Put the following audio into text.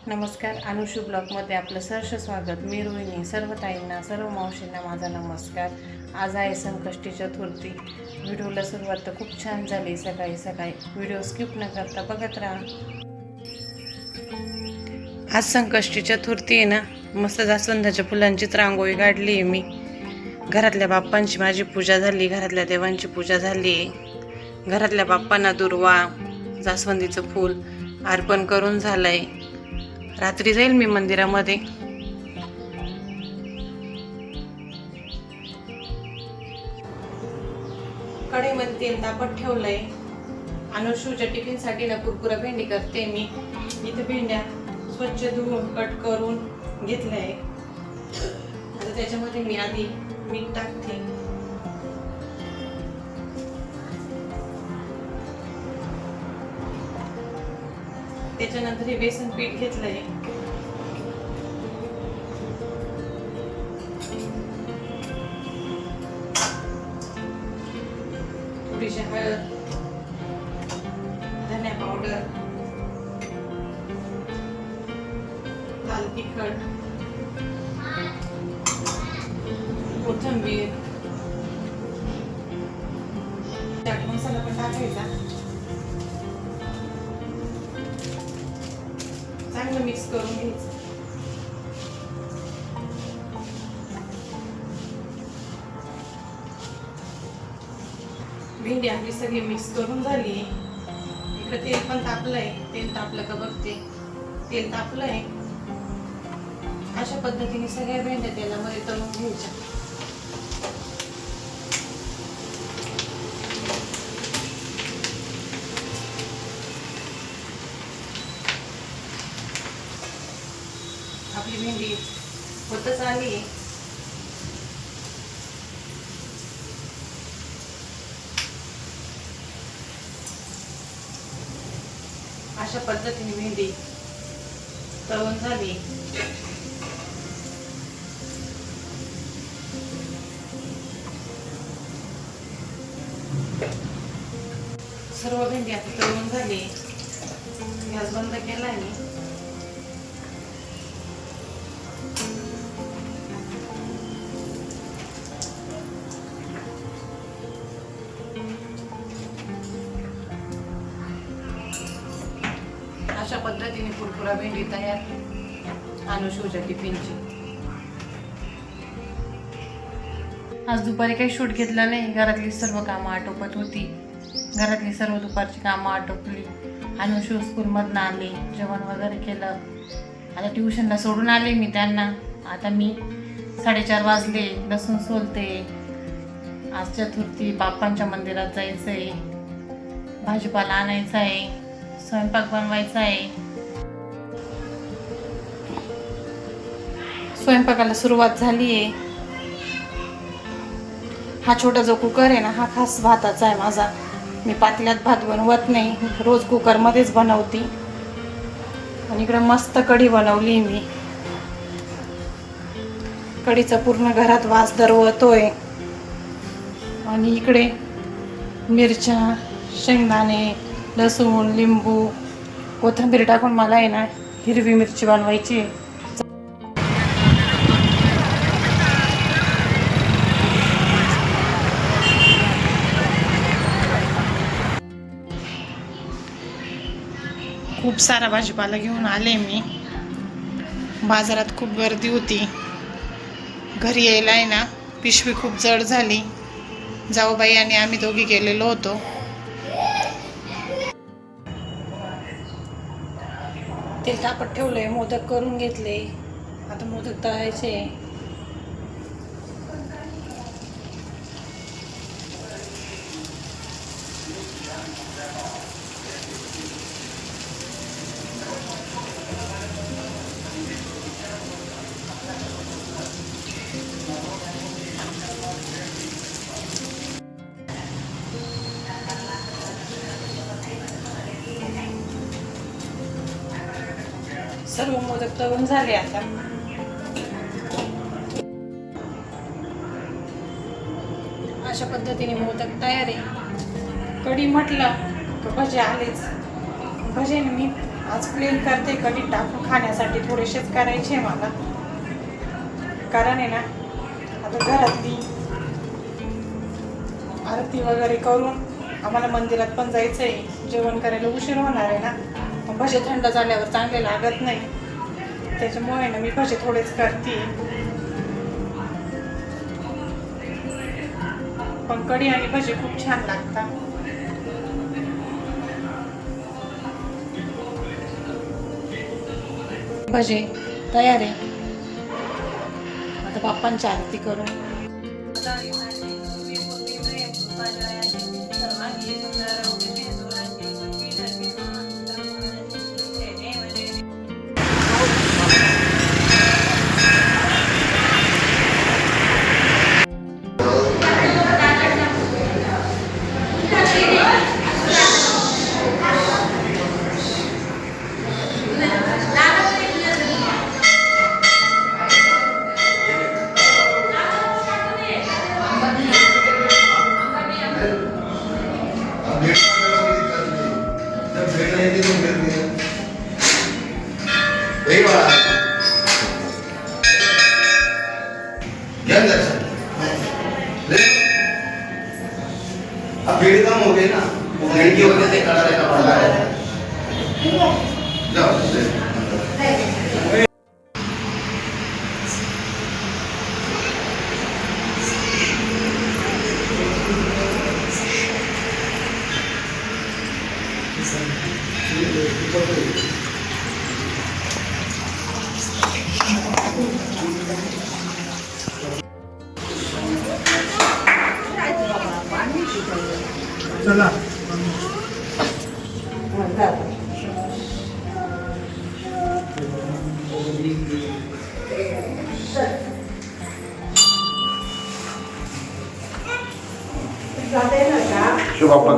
नमस्कार. अनुषू ब्लॉगमध्ये आपलं सहर्ष स्वागत. मी रोहिणी. सर्व ताईंना, सर्व मावशींना माझा नमस्कार. आज आहे संकष्टी चतुर्थी. व्हिडिओला सुरुवात तर खूप छान झाली. सकाळी सकाळी व्हिडिओ स्किप न करता बघत राहा. आज संकष्टी चतुर्थी आहे ना. मस्त जास्वंदाच्या फुलांचीच रांगोळी काढली आहे मी. घरातल्या बाप्पांची माझी पूजा झाली, घरातल्या देवांची पूजा झाली. घरातल्या बाप्पांना दुर्वा, जास्वंदीचं फूल अर्पण करून झालंय. रात्री जाईल मी मंदिरामध्ये. कढईमध्ये तेल तापत ठेवलंय. अनुषूच्या टिफिनसाठी ना कुरकुरा भेंडी करते मी. इथे भेंड्या स्वच्छ धुवून कट करून घेतलंय. आता त्याच्यामध्ये मी आधी मीठ टाकते. त्याच्यानंतर हे बेसन पीठ घेतलंय. थोडीशी हळद, धनिया पावडर, लाल तिखट, कोथिंबीर, चाट मसाला पण टाकायचा. चांगलं मिक्स करून घ्यायचं. भेंडी आपली सगळी मिक्स करून झाली. इकडे तेल पण तापलंय. तेल तापलं का बघते. तेल तापलंय. अशा पद्धतीने सगळ्या भेंड्या तेलामध्ये तळून घ्यायच्या. आपली भेंडी होतच आली. अशा पद्धतीने भेंडी तळून झाली. सर्व भेंडी आता तळून झाली. गॅस बंद केला मी. अशा पद्धतीने कुरकुरा भेंडी तयार. अनुषूच्या टिफिनची. आज दुपारी काही शूट घेतला नाही. घरातली सर्व कामं आटोपत होती. घरातली सर्व दुपारची कामं आटोपली. अनुषू स्कूलमधनं आली, जेवण वगैरे केलं. आता ट्युशनला सोडून आले मी त्यांना. आता मी 4:30 वाजले. लसूण सोलते. आज चतुर्थी, बाप्पांच्या मंदिरात जायचं आहे. भाजीपाला आणायचा आहे. स्वयंपाक बनवायचा आहे. स्वयंपाकाला सुरुवात झाली आहे. हा छोटा जो कुकर आहे ना, हा खास भाताचा आहे माझा. मी पातेल्यात भात बनवत नाही. रोज कुकरमध्येच बनवते. आणि इकडे मस्त कढी बनवली मी. कढीचा पूर्ण घरात वास दरवळतोय. आणि इकडे मिरच्या, शेंगदाणे, लसूण, लिंबू, कोथिंबीर टाकून मला आहे ना हिरवी मिरची बनवायची. खूप सारा भाजीपाला घेऊन आले मी. बाजारात खूप गर्दी होती. घरी यायला आहे ना पिशवी खूप जड झाली. जाऊबाई आणि आम्ही दोघी गेलेलो होतो. तेल तापत ठेवलंय. मोदक करून घेतले. आता मोदक तळायचे. सर्व मोदक तळून झाले. आता अशा पद्धतीने मोदक तयार आहे. कढी म्हटलं तर भजे आलेच. भजे मी आज प्लेन करते, कधी टाकून खाण्यासाठी थोडेसेच करायचे मला. कारण आहे ना आता घरातली आरती वगैरे करून आम्हाला मंदिरात पण जायचं आहे. जेवण करायला उशीर होणार आहे ना, मग भजे थंड झाल्यावर चांगले लागत नाही. त्याच्यामुळे ना मी भजे थोडेच करते. पण कढी आणि भजे खूप छान लागतात. भजे तयार आहे. आता बाप्पांची आरती करू. अब भीड़ कम हो गई ना, भीड़ की वजह से खड़ा रहना पड़ रहा है। जाओ चला शुभ आपला